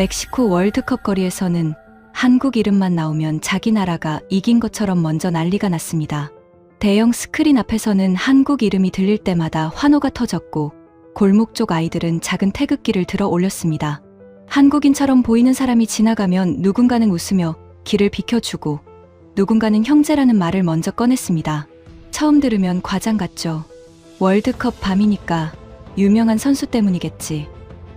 멕시코 월드컵 거리에서는 한국 이름만 나오면 자기 나라가 이긴 것처럼 먼저 난리가 났습니다. 대형 스크린 앞에서는 한국 이름이 들릴 때마다 환호가 터졌고 골목 쪽 아이들은 작은 태극기를 들어 올렸습니다. 한국인처럼 보이는 사람이 지나가면 누군가는 웃으며 길을 비켜주고 누군가는 형제라는 말을 먼저 꺼냈습니다. 처음 들으면 과장 같죠. 월드컵 밤이니까 유명한 선수 때문이겠지.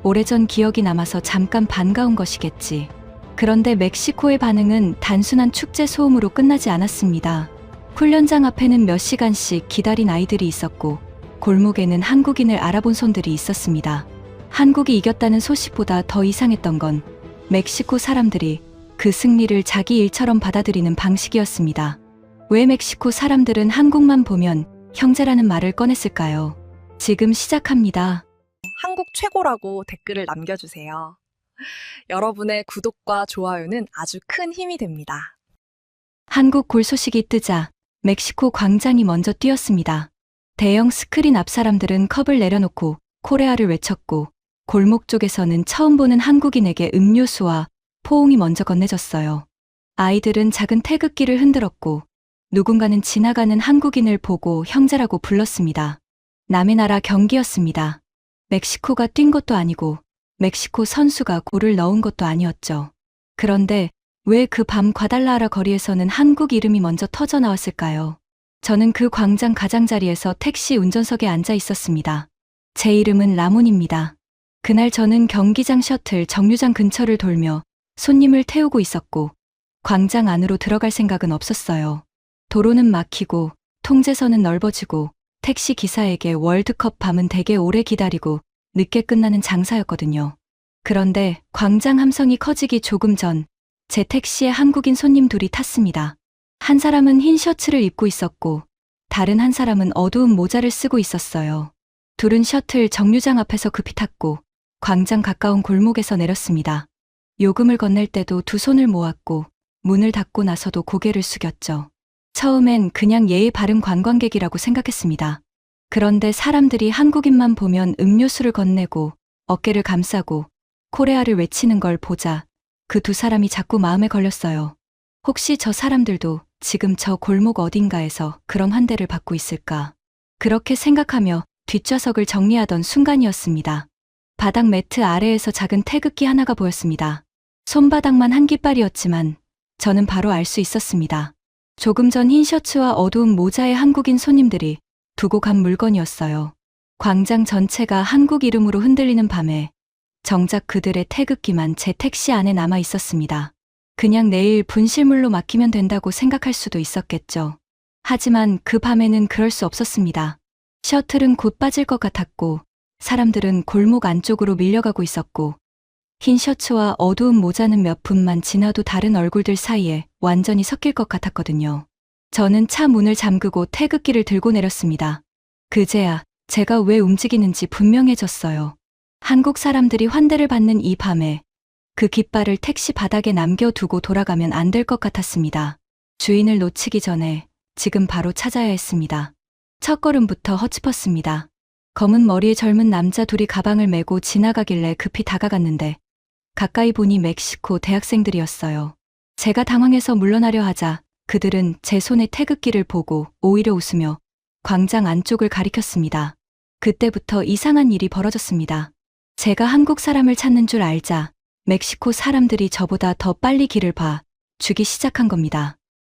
오래전 기억이 남아서 잠깐 반가운 것이겠지. 그런데 멕시코의 반응은 단순한 축제 소음으로 끝나지 않았습니다. 훈련장 앞에는 몇 시간씩 기다린 아이들이 있었고 골목에는 한국인을 알아본 손들이 있었습니다. 한국이 이겼다는 소식보다 더 이상했던 건 멕시코 사람들이 그 승리를 자기 일처럼 받아들이는 방식이었습니다. 왜 멕시코 사람들은 한국만 보면 형제라는 말을 꺼냈을까요? 지금 시작합니다. 한국 최고라고 댓글을 남겨주세요. 여러분의 구독과 좋아요는 아주 큰 힘이 됩니다. 한국 골 소식이 뜨자 멕시코 광장이 먼저 뛰었습니다. 대형 스크린 앞 사람들은 컵을 내려놓고 코레아를 외쳤고 골목 쪽에서는 처음 보는 한국인에게 음료수와 포옹이 먼저 건네졌어요. 아이들은 작은 태극기를 흔들었고 누군가는 지나가는 한국인을 보고 형제라고 불렀습니다. 남의 나라 경기였습니다. 멕시코가 뛴 것도 아니고 멕시코 선수가 골을 넣은 것도 아니었죠. 그런데 왜 그 밤 과달라하라 거리에서는 한국 이름이 먼저 터져 나왔을까요? 저는 그 광장 가장자리에서 택시 운전석에 앉아 있었습니다. 제 이름은 라몬입니다. 그날 저는 경기장 셔틀 정류장 근처를 돌며 손님을 태우고 있었고 광장 안으로 들어갈 생각은 없었어요. 도로는 막히고 통제선은 넓어지고 택시 기사에게 월드컵 밤은 되게 오래 기다리고 늦게 끝나는 장사였거든요. 그런데 광장 함성이 커지기 조금 전 제 택시에 한국인 손님 둘이 탔습니다. 한 사람은 흰 셔츠를 입고 있었고 다른 한 사람은 어두운 모자를 쓰고 있었어요. 둘은 셔틀 정류장 앞에서 급히 탔고 광장 가까운 골목에서 내렸습니다. 요금을 건넬 때도 두 손을 모았고 문을 닫고 나서도 고개를 숙였죠. 처음엔 그냥 예의 바른 관광객이라고 생각했습니다. 그런데 사람들이 한국인만 보면 음료수를 건네고 어깨를 감싸고 코레아를 외치는 걸 보자 그 두 사람이 자꾸 마음에 걸렸어요. 혹시 저 사람들도 지금 저 골목 어딘가에서 그런 환대를 받고 있을까? 그렇게 생각하며 뒷좌석을 정리하던 순간이었습니다. 바닥 매트 아래에서 작은 태극기 하나가 보였습니다. 손바닥만 한 깃발이었지만 저는 바로 알 수 있었습니다. 조금 전 흰 셔츠와 어두운 모자의 한국인 손님들이 두고 간 물건이었어요. 광장 전체가 한국 이름으로 흔들리는 밤에 정작 그들의 태극기만 제 택시 안에 남아 있었습니다. 그냥 내일 분실물로 맡기면 된다고 생각할 수도 있었겠죠. 하지만 그 밤에는 그럴 수 없었습니다. 셔틀은 곧 빠질 것 같았고 사람들은 골목 안쪽으로 밀려가고 있었고 흰 셔츠와 어두운 모자는 몇 분만 지나도 다른 얼굴들 사이에 완전히 섞일 것 같았거든요. 저는 차 문을 잠그고 태극기를 들고 내렸습니다. 그제야 제가 왜 움직이는지 분명해졌어요. 한국 사람들이 환대를 받는 이 밤에 그 깃발을 택시 바닥에 남겨두고 돌아가면 안 될 것 같았습니다. 주인을 놓치기 전에 지금 바로 찾아야 했습니다. 첫 걸음부터 허짚었습니다. 검은 머리의 젊은 남자 둘이 가방을 메고 지나가길래 급히 다가갔는데 가까이 보니 멕시코 대학생들이었어요. 제가 당황해서 물러나려 하자 그들은 제 손에 태극기를 보고 오히려 웃으며 광장 안쪽을 가리켰습니다. 그때부터 이상한 일이 벌어졌습니다. 제가 한국 사람을 찾는 줄 알자 멕시코 사람들이 저보다 더 빨리 길을 봐 주기 시작한 겁니다.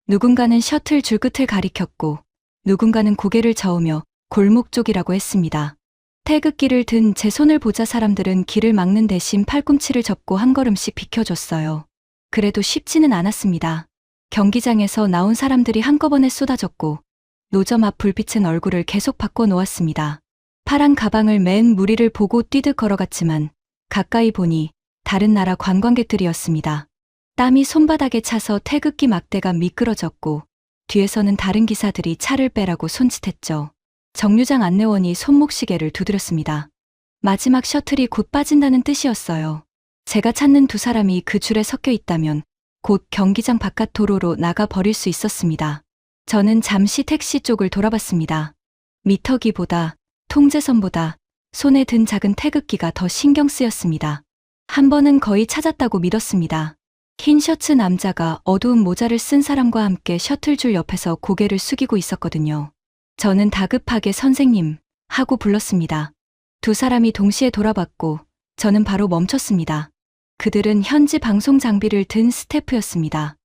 누군가는 셔틀 줄끝을 가리켰고 누군가는 고개를 저으며 골목 쪽이라고 했습니다. 태극기를 든 제 손을 보자 사람들은 길을 막는 대신 팔꿈치를 접고 한 걸음씩 비켜줬어요. 그래도 쉽지는 않았습니다. 경기장에서 나온 사람들이 한꺼번에 쏟아졌고 노점 앞 불빛은 얼굴을 계속 바꿔놓았습니다. 파란 가방을 맨 무리를 보고 뛰듯 걸어갔지만 가까이 보니 다른 나라 관광객들이었습니다. 땀이 손바닥에 차서 태극기 막대가 미끄러졌고 뒤에서는 다른 기사들이 차를 빼라고 손짓했죠. 정류장 안내원이 손목시계를 두드렸습니다. 마지막 셔틀이 곧 빠진다는 뜻이었어요. 제가 찾는 두 사람이 그 줄에 섞여 있다면 곧 경기장 바깥 도로로 나가 버릴 수 있었습니다. 저는 잠시 택시 쪽을 돌아봤습니다. 미터기보다 통제선보다 손에 든 작은 태극기가 더 신경 쓰였습니다. 한 번은 거의 찾았다고 믿었습니다. 흰 셔츠 남자가 어두운 모자를 쓴 사람과 함께 셔틀줄 옆에서 고개를 숙이고 있었거든요. 저는 다급하게 선생님 하고 불렀습니다. 두 사람이 동시에 돌아봤고 저는 바로 멈췄습니다. 그들은 현지 방송 장비를 든 스태프였습니다.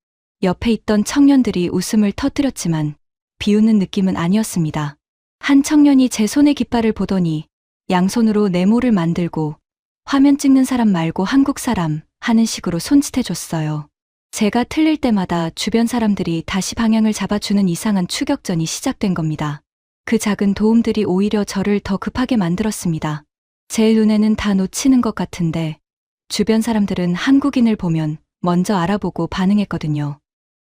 옆에 있던 청년들이 웃음을 터뜨렸지만 비웃는 느낌은 아니었습니다. 한 청년이 제 손의 깃발을 보더니 양손으로 네모를 만들고 화면 찍는 사람 말고 한국 사람 하는 식으로 손짓해줬어요. 제가 틀릴 때마다 주변 사람들이 다시 방향을 잡아주는 이상한 추격전이 시작된 겁니다. 그 작은 도움들이 오히려 저를 더 급하게 만들었습니다. 제 눈에는 다 놓치는 것 같은데 주변 사람들은 한국인을 보면 먼저 알아보고 반응했거든요.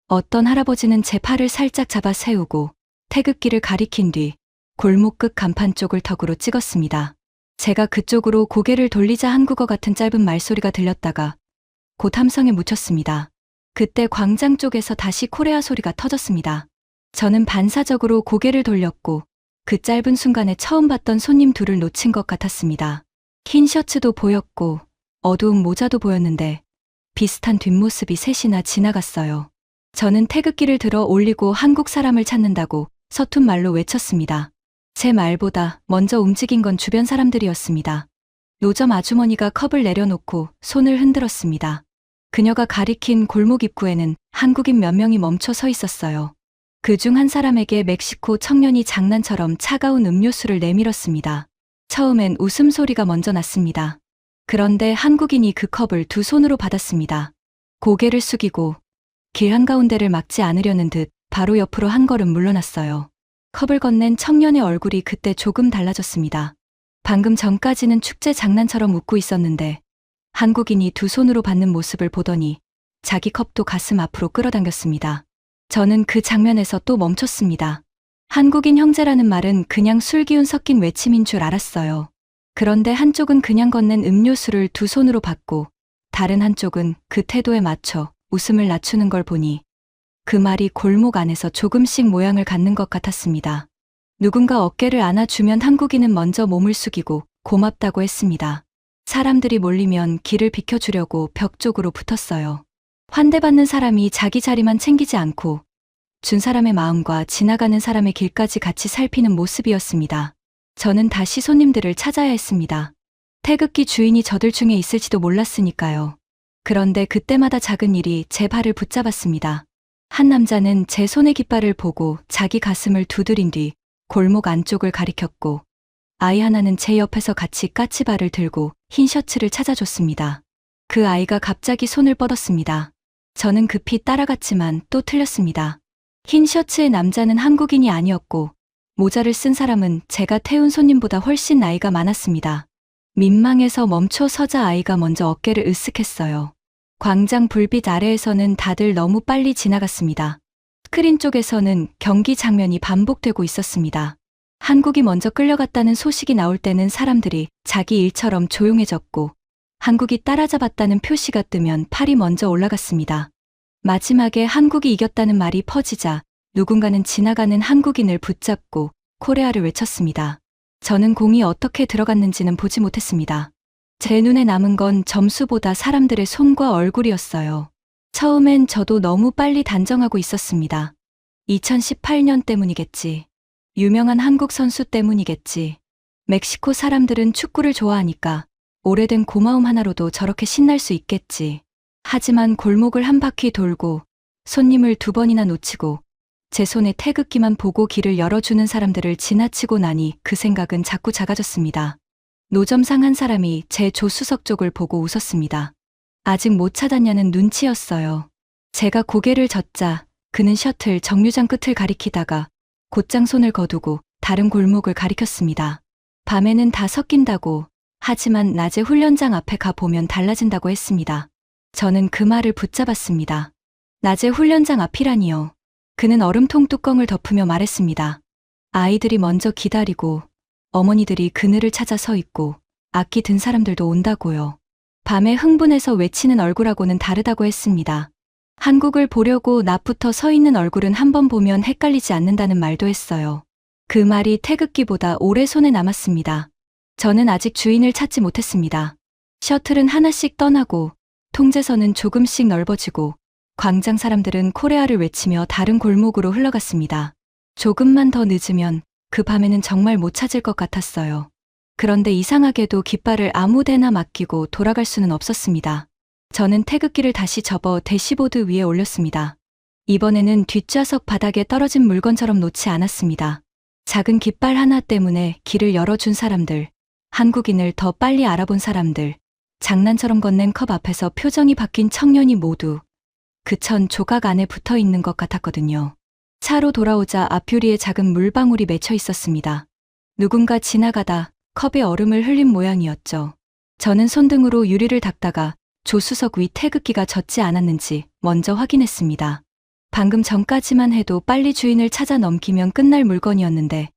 어떤 할아버지는 제 팔을 살짝 잡아 세우고 태극기를 가리킨 뒤 골목 끝 간판 쪽을 턱으로 찍었습니다. 제가 그쪽으로 고개를 돌리자 한국어 같은 짧은 말소리가 들렸다가 곧 함성에 묻혔습니다. 그때 광장 쪽에서 다시 코레아 소리가 터졌습니다. 저는 반사적으로 고개를 돌렸고 그 짧은 순간에 처음 봤던 손님 둘을 놓친 것 같았습니다. 흰 셔츠도 보였고 어두운 모자도 보였는데 비슷한 뒷모습이 셋이나 지나갔어요. 저는 태극기를 들어 올리고 한국 사람을 찾는다고 서툰 말로 외쳤습니다. 제 말보다 먼저 움직인 건 주변 사람들이었습니다. 노점 아주머니가 컵을 내려놓고 손을 흔들었습니다. 그녀가 가리킨 골목 입구에는 한국인 몇 명이 멈춰 서 있었어요. 그중 한 사람에게 멕시코 청년이 장난처럼 차가운 음료수를 내밀었습니다. 처음엔 웃음소리가 먼저 났습니다. 그런데 한국인이 그 컵을 두 손으로 받았습니다. 고개를 숙이고 길 한가운데를 막지 않으려는 듯 바로 옆으로 한 걸음 물러났어요. 컵을 건넨 청년의 얼굴이 그때 조금 달라졌습니다. 방금 전까지는 축제 장난처럼 웃고 있었는데 한국인이 두 손으로 받는 모습을 보더니 자기 컵도 가슴 앞으로 끌어당겼습니다. 저는 그 장면에서 또 멈췄습니다. 한국인 형제라는 말은 그냥 술기운 섞인 외침인 줄 알았어요. 그런데 한쪽은 그냥 건넨 음료수를 두 손으로 받고 다른 한쪽은 그 태도에 맞춰 웃음을 낮추는 걸 보니 그 말이 골목 안에서 조금씩 모양을 갖는 것 같았습니다. 누군가 어깨를 안아주면 한국인은 먼저 몸을 숙이고 고맙다고 했습니다. 사람들이 몰리면 길을 비켜주려고 벽 쪽으로 붙었어요. 환대받는 사람이 자기 자리만 챙기지 않고 준 사람의 마음과 지나가는 사람의 길까지 같이 살피는 모습이었습니다. 저는 다시 손님들을 찾아야 했습니다. 태극기 주인이 저들 중에 있을지도 몰랐으니까요. 그런데 그때마다 작은 일이 제 발을 붙잡았습니다. 한 남자는 제 손의 깃발을 보고 자기 가슴을 두드린 뒤 골목 안쪽을 가리켰고 아이 하나는 제 옆에서 같이 까치발을 들고 흰 셔츠를 찾아줬습니다. 그 아이가 갑자기 손을 뻗었습니다. 저는 급히 따라갔지만 또 틀렸습니다. 흰 셔츠의 남자는 한국인이 아니었고 모자를 쓴 사람은 제가 태운 손님보다 훨씬 나이가 많았습니다. 민망해서 멈춰 서자 아이가 먼저 어깨를 으쓱했어요. 광장 불빛 아래에서는 다들 너무 빨리 지나갔습니다. 스크린 쪽에서는 경기 장면이 반복되고 있었습니다. 한국이 먼저 끌려갔다는 소식이 나올 때는 사람들이 자기 일처럼 조용해졌고 한국이 따라잡았다는 표시가 뜨면 팔이 먼저 올라갔습니다. 마지막에 한국이 이겼다는 말이 퍼지자 누군가는 지나가는 한국인을 붙잡고 코레아를 외쳤습니다. 저는 공이 어떻게 들어갔는지는 보지 못했습니다. 제 눈에 남은 건 점수보다 사람들의 손과 얼굴이었어요. 처음엔 저도 너무 빨리 단정하고 있었습니다. 2018년 때문이겠지. 유명한 한국 선수 때문이겠지. 멕시코 사람들은 축구를 좋아하니까 오래된 고마움 하나로도 저렇게 신날 수 있겠지. 하지만 골목을 한 바퀴 돌고 손님을 두 번이나 놓치고 제 손에 태극기만 보고 길을 열어주는 사람들을 지나치고 나니 그 생각은 자꾸 작아졌습니다. 노점상 한 사람이 제 조수석 쪽을 보고 웃었습니다. 아직 못 찾았냐는 눈치였어요. 제가 고개를 젓자 그는 셔틀 정류장 끝을 가리키다가 곧장 손을 거두고 다른 골목을 가리켰습니다. 밤에는 다 섞인다고, 하지만 낮에 훈련장 앞에 가보면 달라진다고 했습니다. 저는 그 말을 붙잡았습니다. 낮에 훈련장 앞이라니요. 그는 얼음통 뚜껑을 덮으며 말했습니다. 아이들이 먼저 기다리고 어머니들이 그늘을 찾아 서 있고 악기 든 사람들도 온다고요. 밤에 흥분해서 외치는 얼굴하고는 다르다고 했습니다. 한국을 보려고 낮부터 서 있는 얼굴은 한 번 보면 헷갈리지 않는다는 말도 했어요. 그 말이 태극기보다 오래 손에 남았습니다. 저는 아직 주인을 찾지 못했습니다. 셔틀은 하나씩 떠나고 통제선은 조금씩 넓어지고 광장 사람들은 코레아를 외치며 다른 골목으로 흘러갔습니다. 조금만 더 늦으면 그 밤에는 정말 못 찾을 것 같았어요. 그런데 이상하게도 깃발을 아무 데나 맡기고 돌아갈 수는 없었습니다. 저는 태극기를 다시 접어 대시보드 위에 올렸습니다. 이번에는 뒷좌석 바닥에 떨어진 물건처럼 놓지 않았습니다. 작은 깃발 하나 때문에 길을 열어준 사람들, 한국인을 더 빨리 알아본 사람들, 장난처럼 건넨 컵 앞에서 표정이 바뀐 청년이 모두 그 천 조각 안에 붙어 있는 것 같았거든요. 차로 돌아오자 앞유리에 작은 물방울이 맺혀 있었습니다. 누군가 지나가다 컵에 얼음을 흘린 모양이었죠. 저는 손등으로 유리를 닦다가 조수석 위 태극기가 젖지 않았는지 먼저 확인했습니다. 방금 전까지만 해도 빨리 주인을 찾아 넘기면 끝날 물건이었는데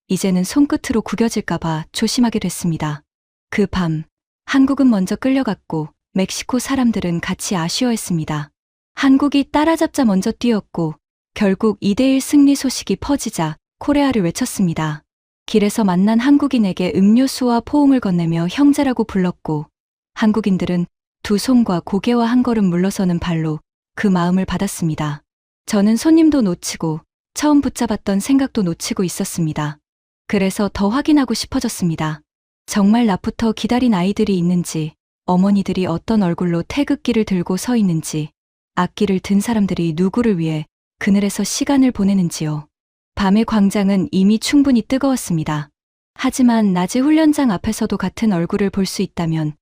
이제는 손끝으로 구겨질까봐 조심하게 됐습니다. 그 밤 한국은 먼저 끌려갔고 멕시코 사람들은 같이 아쉬워했습니다. 한국이 따라잡자 먼저 뛰었고 결국 2대1 승리 소식이 퍼지자 코레아를 외쳤습니다. 길에서 만난 한국인에게 음료수와 포옹을 건네며 형제라고 불렀고 한국인들은 두 손과 고개와 한 걸음 물러서는 발로 그 마음을 받았습니다. 저는 손님도 놓치고 처음 붙잡았던 생각도 놓치고 있었습니다. 그래서 더 확인하고 싶어졌습니다. 정말 낮부터 기다린 아이들이 있는지, 어머니들이 어떤 얼굴로 태극기를 들고 서 있는지, 악기를 든 사람들이 누구를 위해 그늘에서 시간을 보내는지요. 밤의 광장은 이미 충분히 뜨거웠습니다. 하지만 낮에 훈련장 앞에서도 같은 얼굴을 볼 수 있다면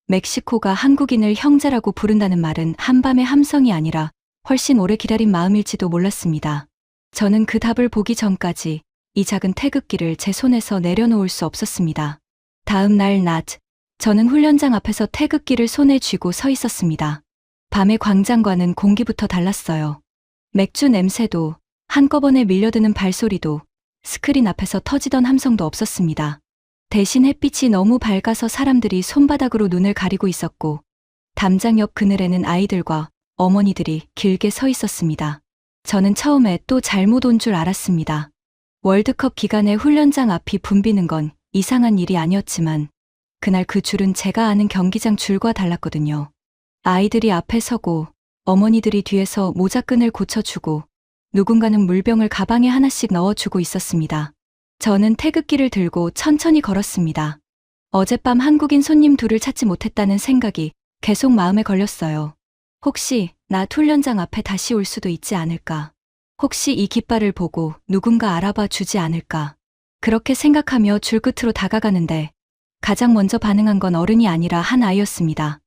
멕시코가 한국인을 형제라고 부른다는 말은 한밤의 함성이 아니라 훨씬 오래 기다린 마음일지도 몰랐습니다. 저는 그 답을 보기 전까지 이 작은 태극기를 제 손에서 내려놓을 수 없었습니다. 다음 날 낮, 저는 훈련장 앞에서 태극기를 손에 쥐고 서 있었습니다. 밤의 광장과는 공기부터 달랐어요. 맥주 냄새도, 한꺼번에 밀려드는 발소리도, 스크린 앞에서 터지던 함성도 없었습니다. 대신 햇빛이 너무 밝아서 사람들이 손바닥으로 눈을 가리고 있었고 담장 옆 그늘에는 아이들과 어머니들이 길게 서 있었습니다. 저는 처음에 또 잘못 온 줄 알았습니다. 월드컵 기간에 훈련장 앞이 붐비는 건 이상한 일이 아니었지만 그날 그 줄은 제가 아는 경기장 줄과 달랐거든요. 아이들이 앞에 서고 어머니들이 뒤에서 모자끈을 고쳐주고 누군가는 물병을 가방에 하나씩 넣어주고 있었습니다. 저는 태극기를 들고 천천히 걸었습니다. 어젯밤 한국인 손님 둘을 찾지 못했다는 생각이 계속 마음에 걸렸어요. 혹시 나 훈련장 앞에 다시 올 수도 있지 않을까? 혹시 이 깃발을 보고 누군가 알아봐 주지 않을까? 그렇게 생각하며 줄 끝으로 다가가는데 가장 먼저 반응한 건 어른이 아니라 한 아이였습니다.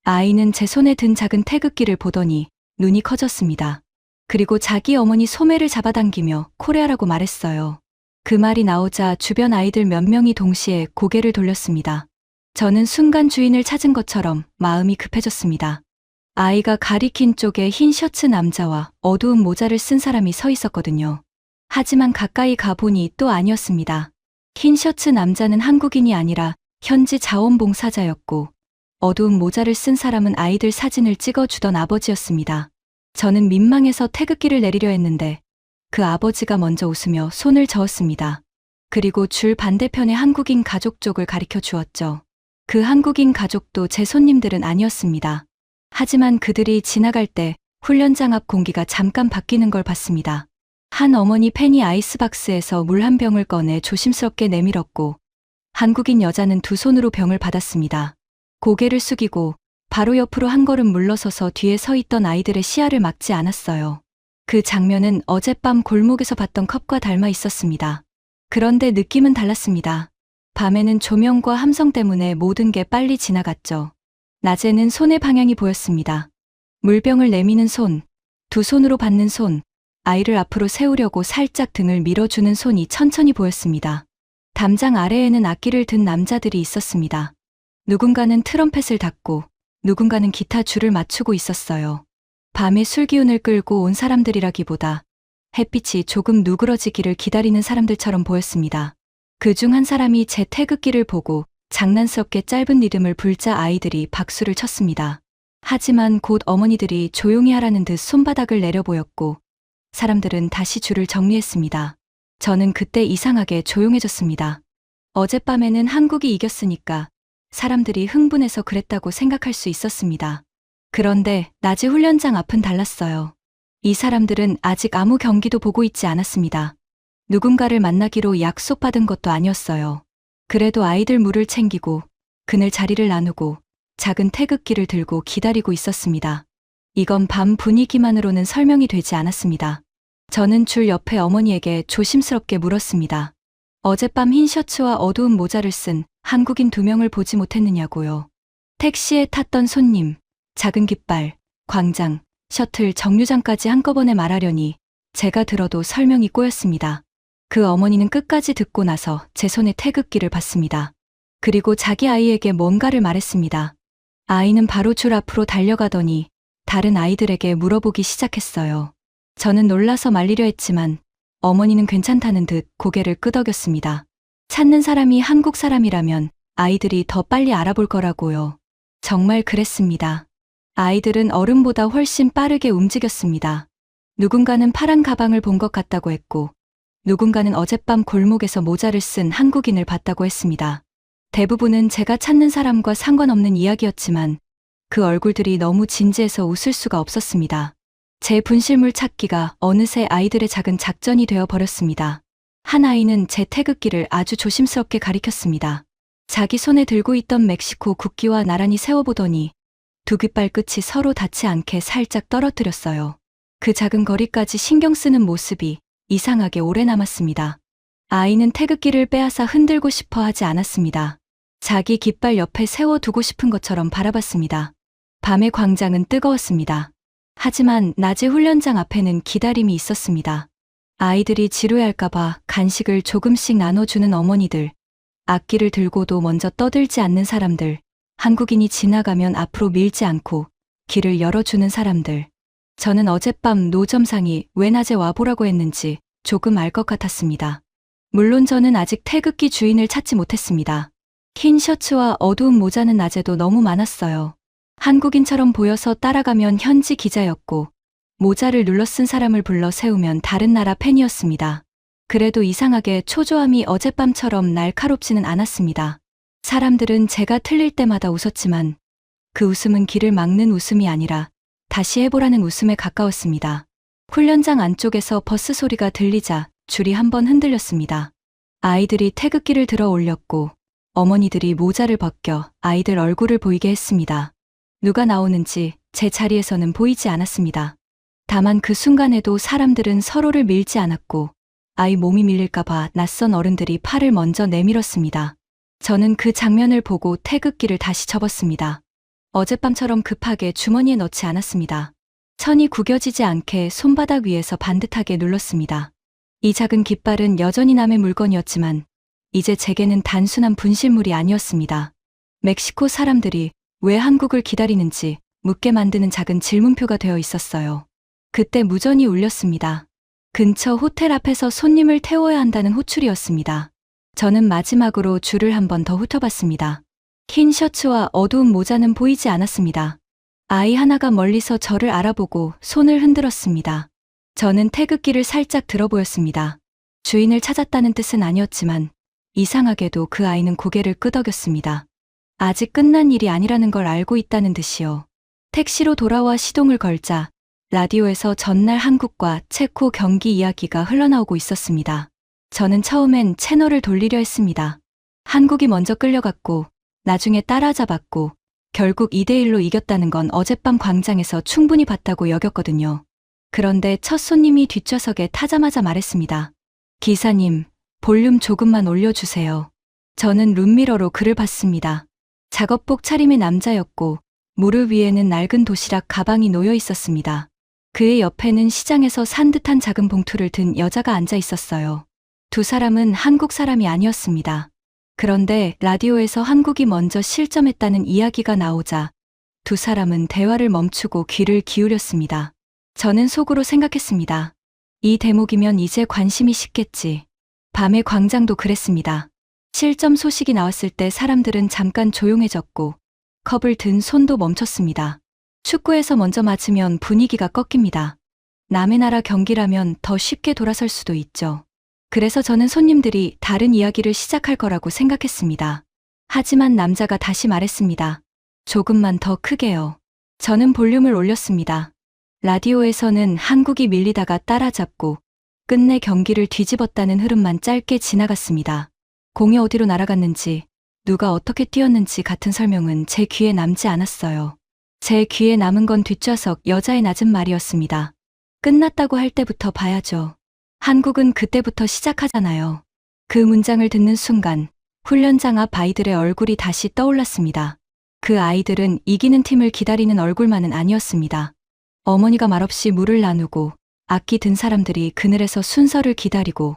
아이는 제 손에 든 작은 태극기를 보더니 눈이 커졌습니다. 그리고 자기 어머니 소매를 잡아당기며 코레아라고 말했어요. 그 말이 나오자 주변 아이들 몇 명이 동시에 고개를 돌렸습니다. 저는 순간 주인을 찾은 것처럼 마음이 급해졌습니다. 아이가 가리킨 쪽에 흰 셔츠 남자와 어두운 모자를 쓴 사람이 서 있었거든요. 하지만 가까이 가보니 또 아니었습니다. 흰 셔츠 남자는 한국인이 아니라 현지 자원봉사자였고 어두운 모자를 쓴 사람은 아이들 사진을 찍어주던 아버지였습니다. 저는 민망해서 태극기를 내리려 했는데 그 아버지가 먼저 웃으며 손을 저었습니다. 그리고 줄 반대편의 한국인 가족 쪽을 가리켜 주었죠. 그 한국인 가족도 제 손님들은 아니었습니다. 하지만 그들이 지나갈 때 훈련장 앞 공기가 잠깐 바뀌는 걸 봤습니다. 한 어머니 팬이 아이스박스에서 물 한 병을 꺼내 조심스럽게 내밀었고 한국인 여자는 두 손으로 병을 받았습니다. 고개를 숙이고 바로 옆으로 한 걸음 물러서서 뒤에 서 있던 아이들의 시야를 막지 않았어요. 그 장면은 어젯밤 골목에서 봤던 컵과 닮아 있었습니다. 그런데 느낌은 달랐습니다. 밤에는 조명과 함성 때문에 모든 게 빨리 지나갔죠. 낮에는 손의 방향이 보였습니다. 물병을 내미는 손, 두 손으로 받는 손, 아이를 앞으로 세우려고 살짝 등을 밀어주는 손이 천천히 보였습니다. 담장 아래에는 악기를 든 남자들이 있었습니다. 누군가는 트럼펫을 닫고 누군가는 기타 줄을 맞추고 있었어요. 밤의 술기운을 끌고 온 사람들이라기보다 햇빛이 조금 누그러지기를 기다리는 사람들처럼 보였습니다. 그중 한 사람이 제 태극기를 보고 장난스럽게 짧은 리듬을 불자 아이들이 박수를 쳤습니다. 하지만 곧 어머니들이 조용히 하라는 듯 손바닥을 내려보였고 사람들은 다시 줄을 정리했습니다. 저는 그때 이상하게 조용해졌습니다. 어젯밤에는 한국이 이겼으니까 사람들이 흥분해서 그랬다고 생각할 수 있었습니다. 그런데 낮에 훈련장 앞은 달랐어요. 이 사람들은 아직 아무 경기도 보고 있지 않았습니다. 누군가를 만나기로 약속받은 것도 아니었어요. 그래도 아이들 물을 챙기고 그늘 자리를 나누고 작은 태극기를 들고 기다리고 있었습니다. 이건 밤 분위기만으로는 설명이 되지 않았습니다. 저는 줄 옆에 어머니에게 조심스럽게 물었습니다. 어젯밤 흰 셔츠와 어두운 모자를 쓴 한국인 2명을 보지 못했느냐고요. 택시에 탔던 손님, 작은 깃발, 광장, 셔틀, 정류장까지 한꺼번에 말하려니 제가 들어도 설명이 꼬였습니다. 그 어머니는 끝까지 듣고 나서 제 손에 태극기를 봤습니다. 그리고 자기 아이에게 뭔가를 말했습니다. 아이는 바로 줄 앞으로 달려가더니 다른 아이들에게 물어보기 시작했어요. 저는 놀라서 말리려 했지만 어머니는 괜찮다는 듯 고개를 끄덕였습니다. 찾는 사람이 한국 사람이라면 아이들이 더 빨리 알아볼 거라고요. 정말 그랬습니다. 아이들은 어른보다 훨씬 빠르게 움직였습니다. 누군가는 파란 가방을 본 것 같다고 했고, 누군가는 어젯밤 골목에서 모자를 쓴 한국인을 봤다고 했습니다. 대부분은 제가 찾는 사람과 상관없는 이야기였지만 그 얼굴들이 너무 진지해서 웃을 수가 없었습니다. 제 분실물 찾기가 어느새 아이들의 작은 작전이 되어 버렸습니다. 한 아이는 제 태극기를 아주 조심스럽게 가리켰습니다. 자기 손에 들고 있던 멕시코 국기와 나란히 세워보더니 두 깃발 끝이 서로 닿지 않게 살짝 떨어뜨렸어요. 그 작은 거리까지 신경 쓰는 모습이 이상하게 오래 남았습니다. 아이는 태극기를 빼앗아 흔들고 싶어 하지 않았습니다. 자기 깃발 옆에 세워두고 싶은 것처럼 바라봤습니다. 밤의 광장은 뜨거웠습니다. 하지만 낮의 훈련장 앞에는 기다림이 있었습니다. 아이들이 지루해할까봐 간식을 조금씩 나눠주는 어머니들, 악기를 들고도 먼저 떠들지 않는 사람들, 한국인이 지나가면 앞으로 밀지 않고 길을 열어주는 사람들. 저는 어젯밤 노점상이 왜 낮에 와보라고 했는지 조금 알 것 같았습니다. 물론 저는 아직 태극기 주인을 찾지 못했습니다. 흰 셔츠와 어두운 모자는 낮에도 너무 많았어요. 한국인처럼 보여서 따라가면 현지 기자였고, 모자를 눌러 쓴 사람을 불러 세우면 다른 나라 팬이었습니다. 그래도 이상하게 초조함이 어젯밤처럼 날카롭지는 않았습니다. 사람들은 제가 틀릴 때마다 웃었지만 그 웃음은 길을 막는 웃음이 아니라 다시 해보라는 웃음에 가까웠습니다. 훈련장 안쪽에서 버스 소리가 들리자 줄이 한번 흔들렸습니다. 아이들이 태극기를 들어 올렸고 어머니들이 모자를 벗겨 아이들 얼굴을 보이게 했습니다. 누가 나오는지 제 자리에서는 보이지 않았습니다. 다만 그 순간에도 사람들은 서로를 밀지 않았고 아이 몸이 밀릴까봐 낯선 어른들이 팔을 먼저 내밀었습니다. 저는 그 장면을 보고 태극기를 다시 접었습니다. 어젯밤처럼 급하게 주머니에 넣지 않았습니다. 천이 구겨지지 않게 손바닥 위에서 반듯하게 눌렀습니다. 이 작은 깃발은 여전히 남의 물건이었지만 이제 제게는 단순한 분실물이 아니었습니다. 멕시코 사람들이 왜 한국을 기다리는지 묻게 만드는 작은 질문표가 되어 있었어요. 그때 무전이 울렸습니다. 근처 호텔 앞에서 손님을 태워야 한다는 호출이었습니다. 저는 마지막으로 줄을 한 번 더 훑어봤습니다. 흰 셔츠와 어두운 모자는 보이지 않았습니다. 아이 하나가 멀리서 저를 알아보고 손을 흔들었습니다. 저는 태극기를 살짝 들어 보였습니다. 주인을 찾았다는 뜻은 아니었지만 이상하게도 그 아이는 고개를 끄덕였습니다. 아직 끝난 일이 아니라는 걸 알고 있다는 듯이요. 택시로 돌아와 시동을 걸자 라디오에서 전날 한국과 체코 경기 이야기가 흘러나오고 있었습니다. 저는 처음엔 채널을 돌리려 했습니다. 한국이 먼저 끌려갔고 나중에 따라잡았고 결국 2대1로 이겼다는 건 어젯밤 광장에서 충분히 봤다고 여겼거든요. 그런데 첫 손님이 뒷좌석에 타자마자 말했습니다. 기사님, 볼륨 조금만 올려주세요. 저는 룸미러로 그를 봤습니다. 작업복 차림의 남자였고 무릎 위에는 낡은 도시락 가방이 놓여 있었습니다. 그의 옆에는 시장에서 산 듯한 작은 봉투를 든 여자가 앉아 있었어요. 두 사람은 한국 사람이 아니었습니다. 그런데 라디오에서 한국이 먼저 실점했다는 이야기가 나오자 두 사람은 대화를 멈추고 귀를 기울였습니다. 저는 속으로 생각했습니다. 이 대목이면 이제 관심이 식겠지. 밤의 광장도 그랬습니다. 실점 소식이 나왔을 때 사람들은 잠깐 조용해졌고 컵을 든 손도 멈췄습니다. 축구에서 먼저 맞으면 분위기가 꺾입니다. 남의 나라 경기라면 더 쉽게 돌아설 수도 있죠. 그래서 저는 손님들이 다른 이야기를 시작할 거라고 생각했습니다. 하지만 남자가 다시 말했습니다. 조금만 더 크게요. 저는 볼륨을 올렸습니다. 라디오에서는 한국이 밀리다가 따라잡고 끝내 경기를 뒤집었다는 흐름만 짧게 지나갔습니다. 공이 어디로 날아갔는지, 누가 어떻게 뛰었는지 같은 설명은 제 귀에 남지 않았어요. 제 귀에 남은 건 뒷좌석 여자의 낮은 말이었습니다. 끝났다고 할 때부터 봐야죠. 한국은 그때부터 시작하잖아요. 그 문장을 듣는 순간 훈련장 앞 아이들의 얼굴이 다시 떠올랐습니다. 그 아이들은 이기는 팀을 기다리는 얼굴만은 아니었습니다. 어머니가 말없이 물을 나누고 악기 든 사람들이 그늘에서 순서를 기다리고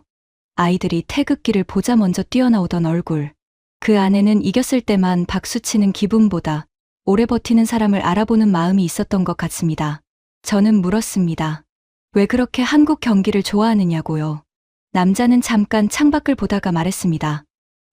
아이들이 태극기를 보자 먼저 뛰어나오던 얼굴. 그 안에는 이겼을 때만 박수치는 기분보다 오래 버티는 사람을 알아보는 마음이 있었던 것 같습니다. 저는 물었습니다. 왜 그렇게 한국 경기를 좋아하느냐고요. 남자는 잠깐 창밖을 보다가 말했습니다.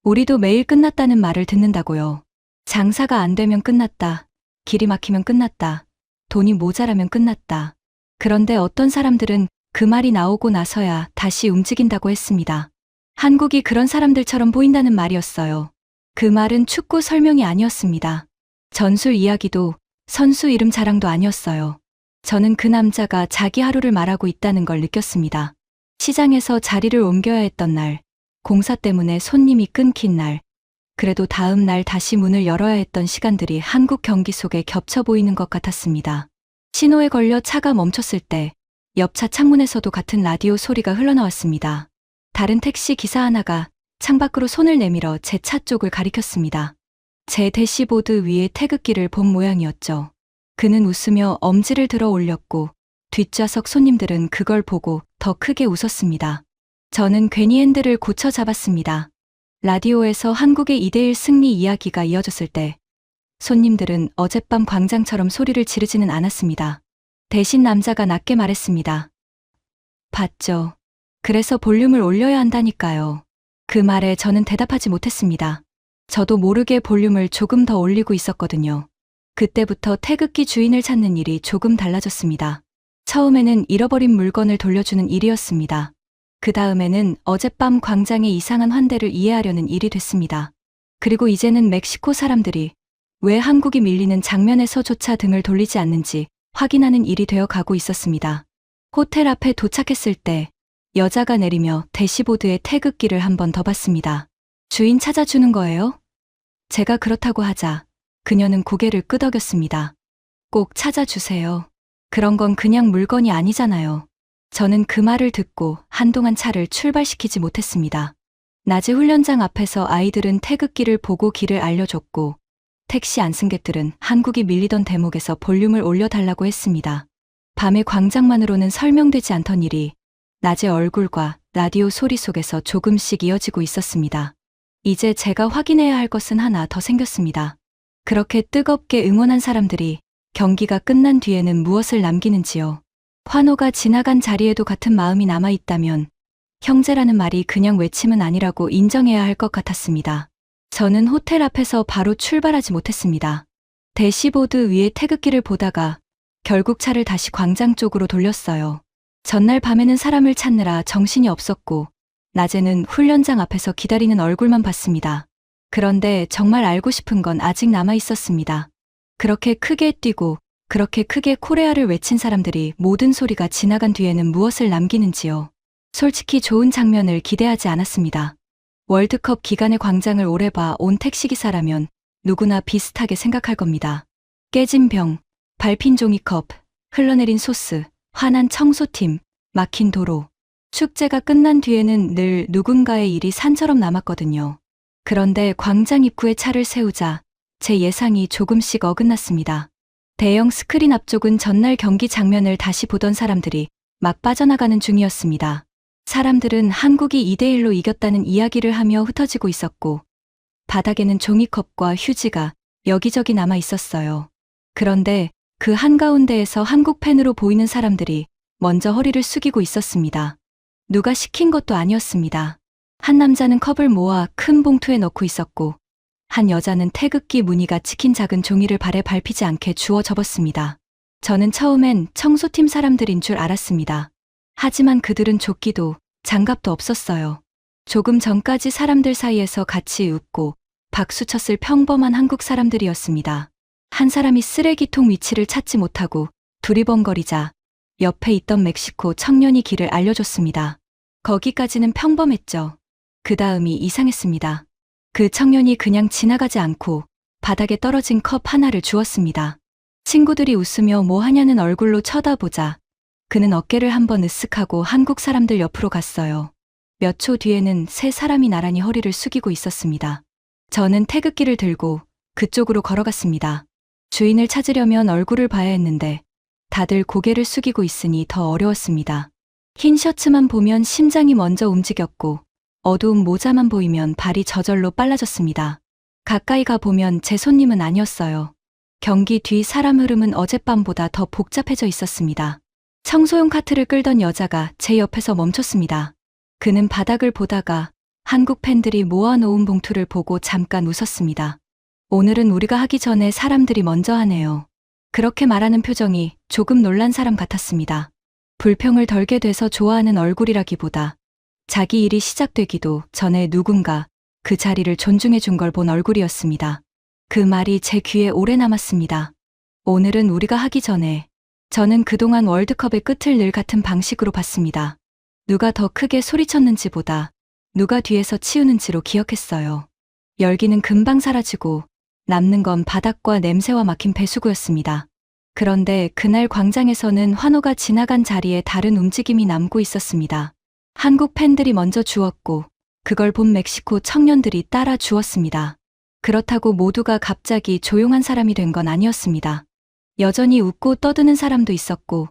우리도 매일 끝났다는 말을 듣는다고요. 장사가 안 되면 끝났다. 길이 막히면 끝났다. 돈이 모자라면 끝났다. 그런데 어떤 사람들은 그 말이 나오고 나서야 다시 움직인다고 했습니다. 한국이 그런 사람들처럼 보인다는 말이었어요. 그 말은 축구 설명이 아니었습니다. 전술 이야기도 선수 이름 자랑도 아니었어요. 저는 그 남자가 자기 하루를 말하고 있다는 걸 느꼈습니다. 시장에서 자리를 옮겨야 했던 날, 공사 때문에 손님이 끊긴 날, 그래도 다음 날 다시 문을 열어야 했던 시간들이 한국 경기 속에 겹쳐 보이는 것 같았습니다. 신호에 걸려 차가 멈췄을 때 옆차 창문에서도 같은 라디오 소리가 흘러나왔습니다. 다른 택시 기사 하나가 창밖으로 손을 내밀어 제 차 쪽을 가리켰습니다. 제 대시보드 위에 태극기를 본 모양이었죠. 그는 웃으며 엄지를 들어 올렸고 뒷좌석 손님들은 그걸 보고 더 크게 웃었습니다. 저는 괜히 핸들을 고쳐 잡았습니다. 라디오에서 한국의 2대1 승리 이야기가 이어졌을 때 손님들은 어젯밤 광장처럼 소리를 지르지는 않았습니다. 대신 남자가 낮게 말했습니다. 봤죠. 그래서 볼륨을 올려야 한다니까요. 그 말에 저는 대답하지 못했습니다. 저도 모르게 볼륨을 조금 더 올리고 있었거든요. 그때부터 태극기 주인을 찾는 일이 조금 달라졌습니다. 처음에는 잃어버린 물건을 돌려주는 일이었습니다. 그 다음에는 어젯밤 광장의 이상한 환대를 이해하려는 일이 됐습니다. 그리고 이제는 멕시코 사람들이 왜 한국이 밀리는 장면에서조차 등을 돌리지 않는지 확인하는 일이 되어 가고 있었습니다. 호텔 앞에 도착했을 때 여자가 내리며 대시보드에 태극기를 한 번 더 봤습니다. 주인 찾아주는 거예요? 제가 그렇다고 하자 그녀는 고개를 끄덕였습니다. 꼭 찾아주세요. 그런 건 그냥 물건이 아니잖아요. 저는 그 말을 듣고 한동안 차를 출발시키지 못했습니다. 낮에 훈련장 앞에서 아이들은 태극기를 보고 길을 알려줬고 택시 안승객들은 한국이 밀리던 대목에서 볼륨을 올려달라고 했습니다. 밤의 광장만으로는 설명되지 않던 일이 낮의 얼굴과 라디오 소리 속에서 조금씩 이어지고 있었습니다. 이제 제가 확인해야 할 것은 하나 더 생겼습니다. 그렇게 뜨겁게 응원한 사람들이 경기가 끝난 뒤에는 무엇을 남기는지요. 환호가 지나간 자리에도 같은 마음이 남아있다면 형제라는 말이 그냥 외침은 아니라고 인정해야 할 것 같았습니다. 저는 호텔 앞에서 바로 출발하지 못했습니다. 대시보드 위에 태극기를 보다가 결국 차를 다시 광장 쪽으로 돌렸어요. 전날 밤에는 사람을 찾느라 정신이 없었고 낮에는 훈련장 앞에서 기다리는 얼굴만 봤습니다. 그런데 정말 알고 싶은 건 아직 남아 있었습니다. 그렇게 크게 뛰고 그렇게 크게 코레아를 외친 사람들이 모든 소리가 지나간 뒤에는 무엇을 남기는지요. 솔직히 좋은 장면을 기대하지 않았습니다. 월드컵 기간의 광장을 오래 봐 온 택시기사라면 누구나 비슷하게 생각할 겁니다. 깨진 병, 밟힌 종이컵, 흘러내린 소스, 화난 청소팀, 막힌 도로. 축제가 끝난 뒤에는 늘 누군가의 일이 산처럼 남았거든요. 그런데 광장 입구에 차를 세우자 제 예상이 조금씩 어긋났습니다. 대형 스크린 앞쪽은 전날 경기 장면을 다시 보던 사람들이 막 빠져나가는 중이었습니다. 사람들은 한국이 2대1로 이겼다는 이야기를 하며 흩어지고 있었고 바닥에는 종이컵과 휴지가 여기저기 남아 있었어요. 그런데 그 한가운데에서 한국 팬으로 보이는 사람들이 먼저 허리를 숙이고 있었습니다. 누가 시킨 것도 아니었습니다. 한 남자는 컵을 모아 큰 봉투에 넣고 있었고 한 여자는 태극기 무늬가 찍힌 작은 종이를 발에 밟히지 않게 주워 접었습니다. 저는 처음엔 청소팀 사람들인 줄 알았습니다. 하지만 그들은 조끼도 장갑도 없었어요. 조금 전까지 사람들 사이에서 같이 웃고 박수쳤을 평범한 한국 사람들이었습니다. 한 사람이 쓰레기통 위치를 찾지 못하고 두리번거리자 옆에 있던 멕시코 청년이 길을 알려줬습니다. 거기까지는 평범했죠. 그 다음이 이상했습니다. 그 청년이 그냥 지나가지 않고 바닥에 떨어진 컵 하나를 주었습니다. 친구들이 웃으며 뭐 하냐는 얼굴로 쳐다보자 그는 어깨를 한번 으쓱하고 한국 사람들 옆으로 갔어요. 몇 초 뒤에는 세 사람이 나란히 허리를 숙이고 있었습니다. 저는 태극기를 들고 그쪽으로 걸어갔습니다. 주인을 찾으려면 얼굴을 봐야 했는데 다들 고개를 숙이고 있으니 더 어려웠습니다. 흰 셔츠만 보면 심장이 먼저 움직였고 어두운 모자만 보이면 발이 저절로 빨라졌습니다. 가까이 가보면 제 손님은 아니었어요. 경기 뒤 사람 흐름은 어젯밤보다 더 복잡해져 있었습니다. 청소용 카트를 끌던 여자가 제 옆에서 멈췄습니다. 그는 바닥을 보다가 한국 팬들이 모아놓은 봉투를 보고 잠깐 웃었습니다. 오늘은 우리가 하기 전에 사람들이 먼저 하네요. 그렇게 말하는 표정이 조금 놀란 사람 같았습니다. 불평을 덜게 돼서 좋아하는 얼굴이라기보다 자기 일이 시작되기도 전에 누군가 그 자리를 존중해 준 걸 본 얼굴이었습니다. 그 말이 제 귀에 오래 남았습니다. 오늘은 우리가 하기 전에 저는 그동안 월드컵의 끝을 늘 같은 방식으로 봤습니다. 누가 더 크게 소리쳤는지보다 누가 뒤에서 치우는지로 기억했어요. 열기는 금방 사라지고 남는 건 바닥과 냄새와 막힌 배수구였습니다. 그런데 그날 광장에서는 환호가 지나간 자리에 다른 움직임이 남고 있었습니다. 한국 팬들이 먼저 주었고 그걸 본 멕시코 청년들이 따라 주었습니다. 그렇다고 모두가 갑자기 조용한 사람이 된 건 아니었습니다. 여전히 웃고 떠드는 사람도 있었고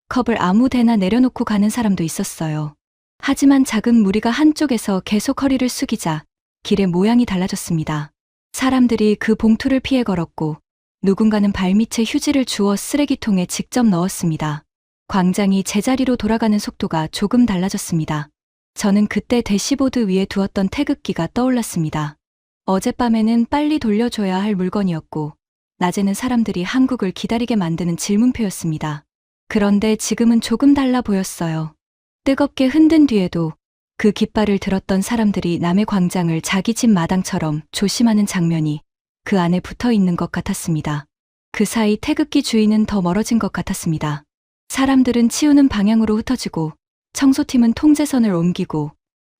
컵을 아무 데나 내려놓고 가는 사람도 있었어요. 하지만 작은 무리가 한쪽에서 계속 허리를 숙이자 길의 모양이 달라졌습니다. 사람들이 그 봉투를 피해 걸었고 누군가는 발밑에 휴지를 주워 쓰레기통에 직접 넣었습니다. 광장이 제자리로 돌아가는 속도가 조금 달라졌습니다. 저는 그때 대시보드 위에 두었던 태극기가 떠올랐습니다. 어젯밤에는 빨리 돌려줘야 할 물건이었고 낮에는 사람들이 한국을 기다리게 만드는 질문표였습니다. 그런데 지금은 조금 달라 보였어요. 뜨겁게 흔든 뒤에도 그 깃발을 들었던 사람들이 남의 광장을 자기 집 마당처럼 조심하는 장면이 그 안에 붙어 있는 것 같았습니다. 그 사이 태극기 주인은 더 멀어진 것 같았습니다. 사람들은 치우는 방향으로 흩어지고 청소팀은 통제선을 옮기고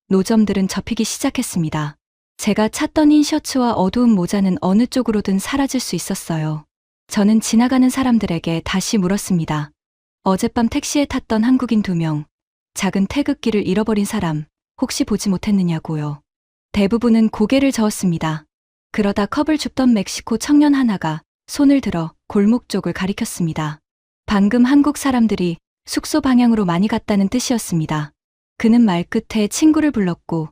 노점들은 접히기 시작했습니다. 제가 찾던 흰 셔츠와 어두운 모자는 어느 쪽으로든 사라질 수 있었어요. 저는 지나가는 사람들에게 다시 물었습니다. 어젯밤 택시에 탔던 한국인 2명, 작은 태극기를 잃어버린 사람 혹시 보지 못했느냐고요. 대부분은 고개를 저었습니다. 그러다 컵을 줍던 멕시코 청년 하나가 손을 들어 골목 쪽을 가리켰습니다. 방금 한국 사람들이 숙소 방향으로 많이 갔다는 뜻이었습니다. 그는 말끝에 친구를 불렀고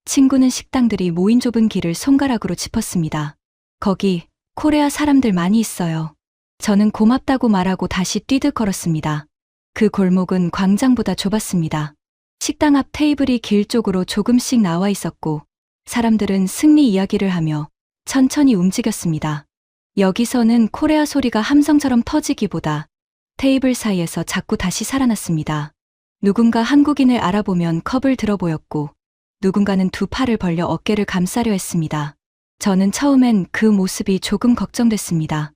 친구는 식당들이 모인 좁은 길을 손가락으로 짚었습니다. 거기 코레아 사람들 많이 있어요. 저는 고맙다고 말하고 다시 뛰듯 걸었습니다. 그 골목은 광장보다 좁았습니다. 식당 앞 테이블이 길 쪽으로 조금씩 나와 있었고 사람들은 승리 이야기를 하며 천천히 움직였습니다. 여기서는 코레아 소리가 함성처럼 터지기보다 테이블 사이에서 자꾸 다시 살아났습니다. 누군가 한국인을 알아보면 컵을 들어 보였고 누군가는 두 팔을 벌려 어깨를 감싸려 했습니다. 저는 처음엔 그 모습이 조금 걱정됐습니다.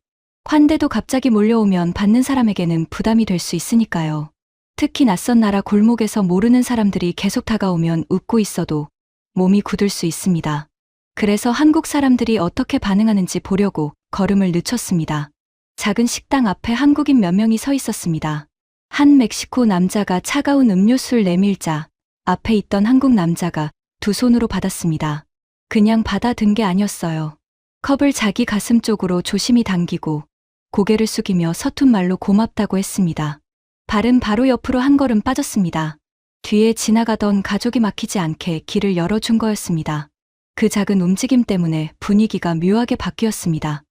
환대도 갑자기 몰려오면 받는 사람에게는 부담이 될 수 있으니까요. 특히 낯선 나라 골목에서 모르는 사람들이 계속 다가오면 웃고 있어도 몸이 굳을 수 있습니다. 그래서 한국 사람들이 어떻게 반응하는지 보려고 걸음을 늦췄습니다. 작은 식당 앞에 한국인 몇 명이 서 있었습니다. 한 멕시코 남자가 차가운 음료수를 내밀자 앞에 있던 한국 남자가 두 손으로 받았습니다. 그냥 받아든 게 아니었어요. 컵을 자기 가슴 쪽으로 조심히 당기고 고개를 숙이며 서툰 말로 고맙다고 했습니다. 발은 바로 옆으로 한 걸음 빠졌습니다. 뒤에 지나가던 가족이 막히지 않게 길을 열어준 거였습니다. 그 작은 움직임 때문에 분위기가 묘하게 바뀌었습니다.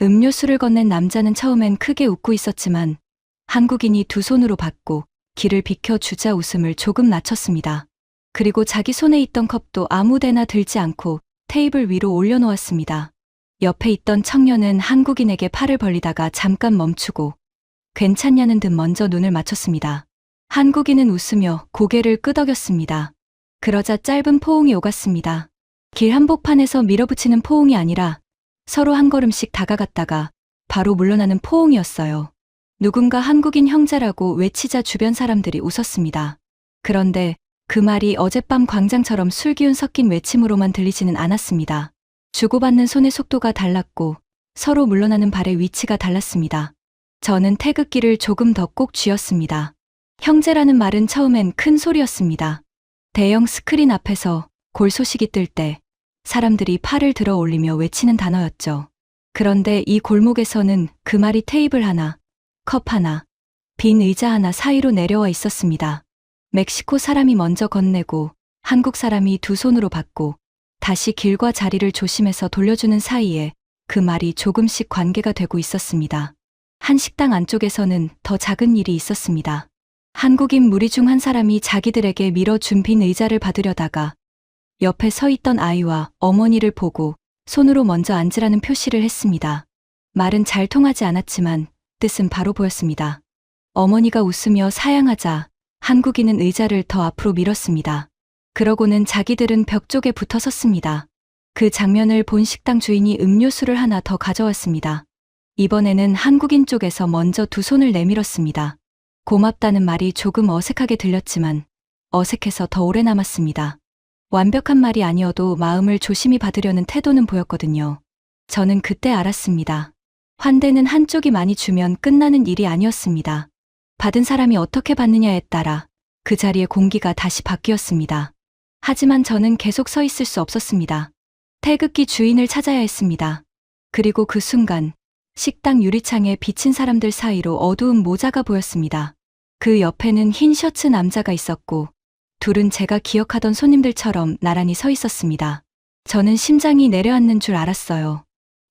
음료수를 건넨 남자는 처음엔 크게 웃고 있었지만 한국인이 두 손으로 받고 길을 비켜주자 웃음을 조금 낮췄습니다. 그리고 자기 손에 있던 컵도 아무데나 들지 않고 테이블 위로 올려놓았습니다. 옆에 있던 청년은 한국인에게 팔을 벌리다가 잠깐 멈추고 괜찮냐는 듯 먼저 눈을 맞췄습니다. 한국인은 웃으며 고개를 끄덕였습니다. 그러자 짧은 포옹이 오갔습니다. 길 한복판에서 밀어붙이는 포옹이 아니라 서로 한 걸음씩 다가갔다가 바로 물러나는 포옹이었어요. 누군가 한국인 형제라고 외치자 주변 사람들이 웃었습니다. 그런데 그 말이 어젯밤 광장처럼 술기운 섞인 외침으로만 들리지는 않았습니다. 주고받는 손의 속도가 달랐고 서로 물러나는 발의 위치가 달랐습니다. 저는 태극기를 조금 더 꼭 쥐었습니다. 형제라는 말은 처음엔 큰 소리였습니다. 대형 스크린 앞에서 골 소식이 뜰 때 사람들이 팔을 들어 올리며 외치는 단어였죠. 그런데 이 골목에서는 그 말이 테이블 하나, 컵 하나, 빈 의자 하나 사이로 내려와 있었습니다. 멕시코 사람이 먼저 건네고 한국 사람이 두 손으로 받고 다시 길과 자리를 조심해서 돌려주는 사이에 그 말이 조금씩 관계가 되고 있었습니다. 한 식당 안쪽에서는 더 작은 일이 있었습니다. 한국인 무리 중 한 사람이 자기들에게 밀어준 빈 의자를 받으려다가 옆에 서 있던 아이와 어머니를 보고 손으로 먼저 앉으라는 표시를 했습니다. 말은 잘 통하지 않았지만 뜻은 바로 보였습니다. 어머니가 웃으며 사양하자 한국인은 의자를 더 앞으로 밀었습니다. 그러고는 자기들은 벽 쪽에 붙어 섰습니다. 그 장면을 본 식당 주인이 음료수를 하나 더 가져왔습니다. 이번에는 한국인 쪽에서 먼저 두 손을 내밀었습니다. 고맙다는 말이 조금 어색하게 들렸지만 어색해서 더 오래 남았습니다. 완벽한 말이 아니어도 마음을 조심히 받으려는 태도는 보였거든요. 저는 그때 알았습니다. 환대는 한쪽이 많이 주면 끝나는 일이 아니었습니다. 받은 사람이 어떻게 받느냐에 따라 그 자리의 공기가 다시 바뀌었습니다. 하지만 저는 계속 서 있을 수 없었습니다. 태극기 주인을 찾아야 했습니다. 그리고 그 순간 식당 유리창에 비친 사람들 사이로 어두운 모자가 보였습니다. 그 옆에는 흰 셔츠 남자가 있었고 둘은 제가 기억하던 손님들처럼 나란히 서 있었습니다. 저는 심장이 내려앉는 줄 알았어요.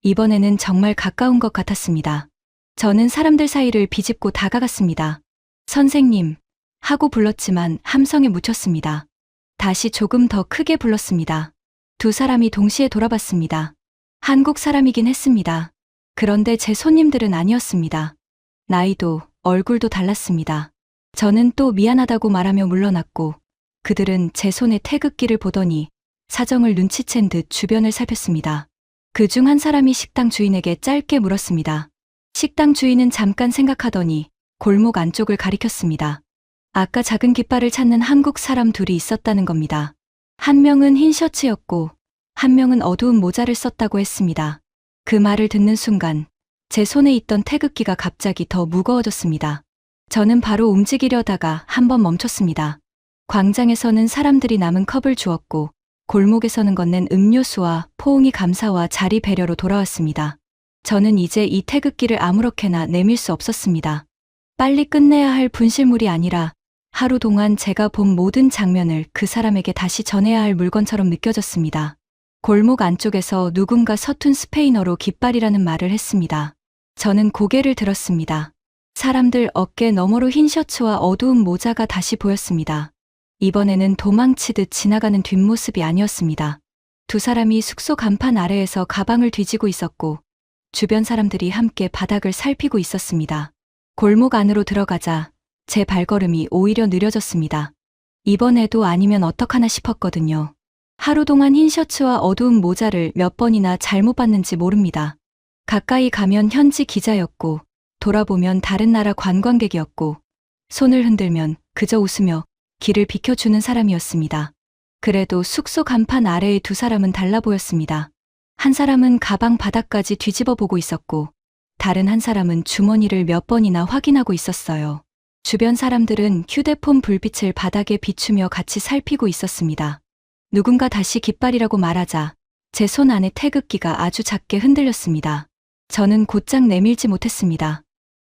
이번에는 정말 가까운 것 같았습니다. 저는 사람들 사이를 비집고 다가갔습니다. 선생님 하고 불렀지만 함성에 묻혔습니다. 다시 조금 더 크게 불렀습니다. 두 사람이 동시에 돌아봤습니다. 한국 사람이긴 했습니다. 그런데 제 손님들은 아니었습니다. 나이도 얼굴도 달랐습니다. 저는 또 미안하다고 말하며 물러났고 그들은 제 손에 태극기를 보더니 사정을 눈치챈 듯 주변을 살폈습니다. 그 중 한 사람이 식당 주인에게 짧게 물었습니다. 식당 주인은 잠깐 생각하더니 골목 안쪽을 가리켰습니다. 아까 작은 깃발을 찾는 한국 사람 둘이 있었다는 겁니다. 한 명은 흰 셔츠였고 한 명은 어두운 모자를 썼다고 했습니다. 그 말을 듣는 순간 제 손에 있던 태극기가 갑자기 더 무거워졌습니다. 저는 바로 움직이려다가 한번 멈췄습니다. 광장에서는 사람들이 남은 컵을 주었고 골목에서는 건넨 음료수와 포옹이 감사와 자리 배려로 돌아왔습니다. 저는 이제 이 태극기를 아무렇게나 내밀 수 없었습니다. 빨리 끝내야 할 분실물이 아니라 하루 동안 제가 본 모든 장면을 그 사람에게 다시 전해야 할 물건처럼 느껴졌습니다. 골목 안쪽에서 누군가 서툰 스페인어로 깃발이라는 말을 했습니다. 저는 고개를 들었습니다. 사람들 어깨 너머로 흰 셔츠와 어두운 모자가 다시 보였습니다. 이번에는 도망치듯 지나가는 뒷모습이 아니었습니다. 두 사람이 숙소 간판 아래에서 가방을 뒤지고 있었고 주변 사람들이 함께 바닥을 살피고 있었습니다. 골목 안으로 들어가자 제 발걸음이 오히려 느려졌습니다. 이번에도 아니면 어떡하나 싶었거든요. 하루 동안 흰 셔츠와 어두운 모자를 몇 번이나 잘못 봤는지 모릅니다. 가까이 가면 현지 기자였고 돌아보면 다른 나라 관광객이었고 손을 흔들면 그저 웃으며 길을 비켜주는 사람이었습니다. 그래도 숙소 간판 아래의 두 사람은 달라 보였습니다. 한 사람은 가방 바닥까지 뒤집어 보고 있었고 다른 한 사람은 주머니를 몇 번이나 확인하고 있었어요. 주변 사람들은 휴대폰 불빛을 바닥에 비추며 같이 살피고 있었습니다. 누군가 다시 깃발이라고 말하자 제 손 안에 태극기가 아주 작게 흔들렸습니다. 저는 곧장 내밀지 못했습니다.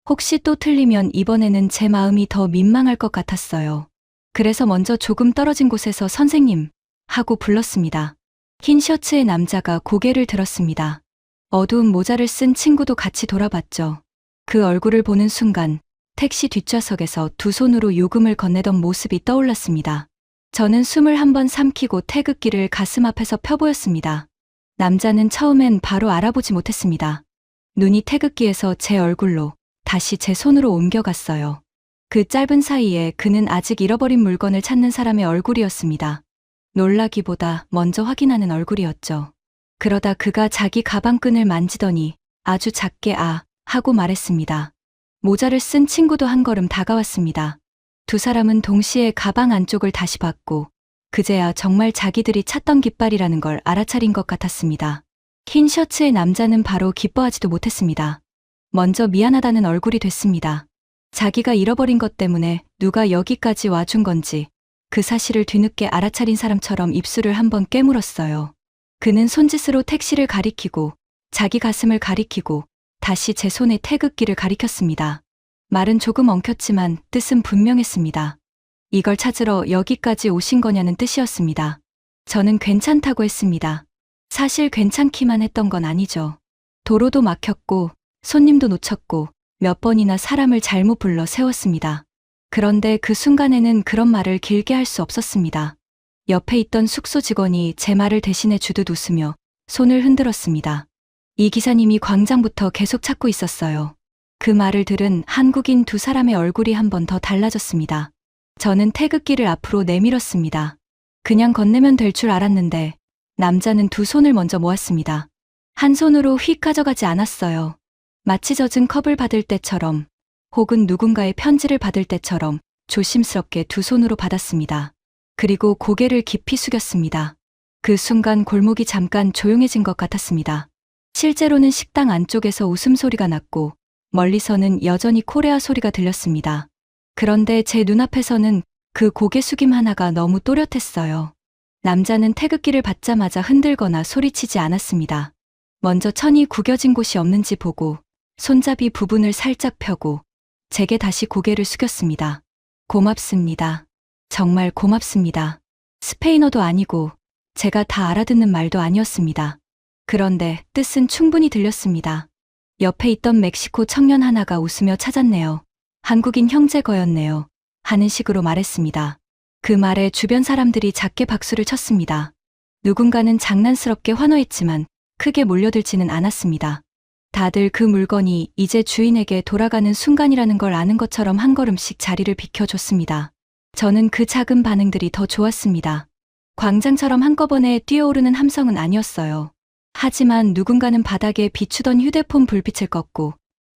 혹시 또 틀리면 이번에는 제 마음이 더 민망할 것 같았어요. 그래서 먼저 조금 떨어진 곳에서 선생님 하고 불렀습니다. 흰 셔츠의 남자가 고개를 들었습니다. 어두운 모자를 쓴 친구도 같이 돌아봤죠. 그 얼굴을 보는 순간 택시 뒷좌석에서 두 손으로 요금을 건네던 모습이 떠올랐습니다. 저는 숨을 한번 삼키고 태극기를 가슴 앞에서 펴보였습니다. 남자는 처음엔 바로 알아보지 못했습니다. 눈이 태극기에서 제 얼굴로 다시 제 손으로 옮겨갔어요. 그 짧은 사이에 그는 아직 잃어버린 물건을 찾는 사람의 얼굴이었습니다. 놀라기보다 먼저 확인하는 얼굴이었죠. 그러다 그가 자기 가방끈을 만지더니 아주 작게 하고 말했습니다. 모자를 쓴 친구도 한 걸음 다가왔습니다. 두 사람은 동시에 가방 안쪽을 다시 봤고 그제야 정말 자기들이 찾던 깃발이라는 걸 알아차린 것 같았습니다. 흰 셔츠의 남자는 바로 기뻐하지도 못했습니다. 먼저 미안하다는 얼굴이 됐습니다. 자기가 잃어버린 것 때문에 누가 여기까지 와준 건지 그 사실을 뒤늦게 알아차린 사람처럼 입술을 한번 깨물었어요. 그는 손짓으로 택시를 가리키고 자기 가슴을 가리키고 다시 제 손에 태극기를 가리켰습니다. 말은 조금 엉켰지만 뜻은 분명했습니다. 이걸 찾으러 여기까지 오신 거냐는 뜻이었습니다. 저는 괜찮다고 했습니다. 사실 괜찮기만 했던 건 아니죠. 도로도 막혔고 손님도 놓쳤고 몇 번이나 사람을 잘못 불러 세웠습니다. 그런데 그 순간에는 그런 말을 길게 할 수 없었습니다. 옆에 있던 숙소 직원이 제 말을 대신해 주듯 웃으며 손을 흔들었습니다. 이 기사님이 광장부터 계속 찾고 있었어요. 그 말을 들은 한국인 두 사람의 얼굴이 한 번 더 달라졌습니다. 저는 태극기를 앞으로 내밀었습니다. 그냥 건네면 될 줄 알았는데 남자는 두 손을 먼저 모았습니다. 한 손으로 휙 가져가지 않았어요. 마치 젖은 컵을 받을 때처럼 혹은 누군가의 편지를 받을 때처럼 조심스럽게 두 손으로 받았습니다. 그리고 고개를 깊이 숙였습니다. 그 순간 골목이 잠깐 조용해진 것 같았습니다. 실제로는 식당 안쪽에서 웃음소리가 났고 멀리서는 여전히 코레아 소리가 들렸습니다. 그런데 제 눈앞에서는 그 고개 숙임 하나가 너무 또렷했어요. 남자는 태극기를 받자마자 흔들거나 소리치지 않았습니다. 먼저 천이 구겨진 곳이 없는지 보고 손잡이 부분을 살짝 펴고 제게 다시 고개를 숙였습니다. 고맙습니다. 정말 고맙습니다. 스페인어도 아니고 제가 다 알아듣는 말도 아니었습니다. 그런데 뜻은 충분히 들렸습니다. 옆에 있던 멕시코 청년 하나가 웃으며 찾았네요. 한국인 형제거였네요. 하는 식으로 말했습니다. 그 말에 주변 사람들이 작게 박수를 쳤습니다. 누군가는 장난스럽게 환호했지만 크게 몰려들지는 않았습니다. 다들 그 물건이 이제 주인에게 돌아가는 순간이라는 걸 아는 것처럼 한 걸음씩 자리를 비켜줬습니다. 저는 그 작은 반응들이 더 좋았습니다. 광장처럼 한꺼번에 뛰어오르는 함성은 아니었어요. 하지만 누군가는 바닥에 비추던 휴대폰 불빛을 껐고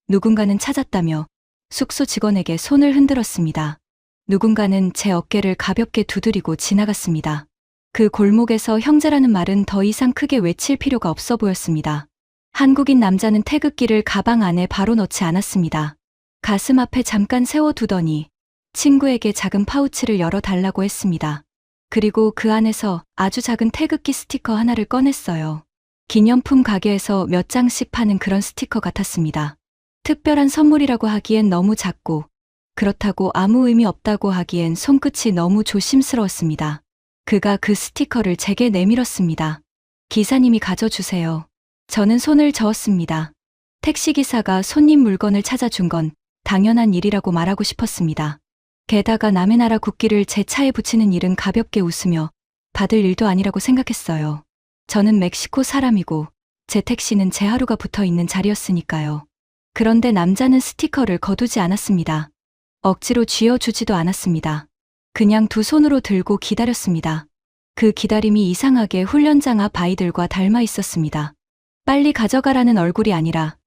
누군가는 찾았다며 숙소 직원에게 손을 흔들었습니다. 누군가는 제 어깨를 가볍게 두드리고 지나갔습니다. 그 골목에서 형제라는 말은 더 이상 크게 외칠 필요가 없어 보였습니다. 한국인 남자는 태극기를 가방 안에 바로 넣지 않았습니다. 가슴 앞에 잠깐 세워두더니 친구에게 작은 파우치를 열어달라고 했습니다. 그리고 그 안에서 아주 작은 태극기 스티커 하나를 꺼냈어요. 기념품 가게에서 몇 장씩 파는 그런 스티커 같았습니다. 특별한 선물이라고 하기엔 너무 작고 그렇다고 아무 의미 없다고 하기엔 손끝이 너무 조심스러웠습니다. 그가 그 스티커를 제게 내밀었습니다. 기사님이 가져주세요. 저는 손을 저었습니다. 택시기사가 손님 물건을 찾아준 건 당연한 일이라고 말하고 싶었습니다. 게다가 남의 나라 국기를 제 차에 붙이는 일은 가볍게 웃으며 받을 일도 아니라고 생각했어요. 저는 멕시코 사람이고 제 택시는 제 하루가 붙어 있는 자리였으니까요. 그런데 남자는 스티커를 거두지 않았습니다. 억지로 쥐어주지도 않았습니다. 그냥 두 손으로 들고 기다렸습니다. 그 기다림이 이상하게 훈련장 앞 아이들과 닮아 있었습니다. 빨리 가져가라는 얼굴이 아니라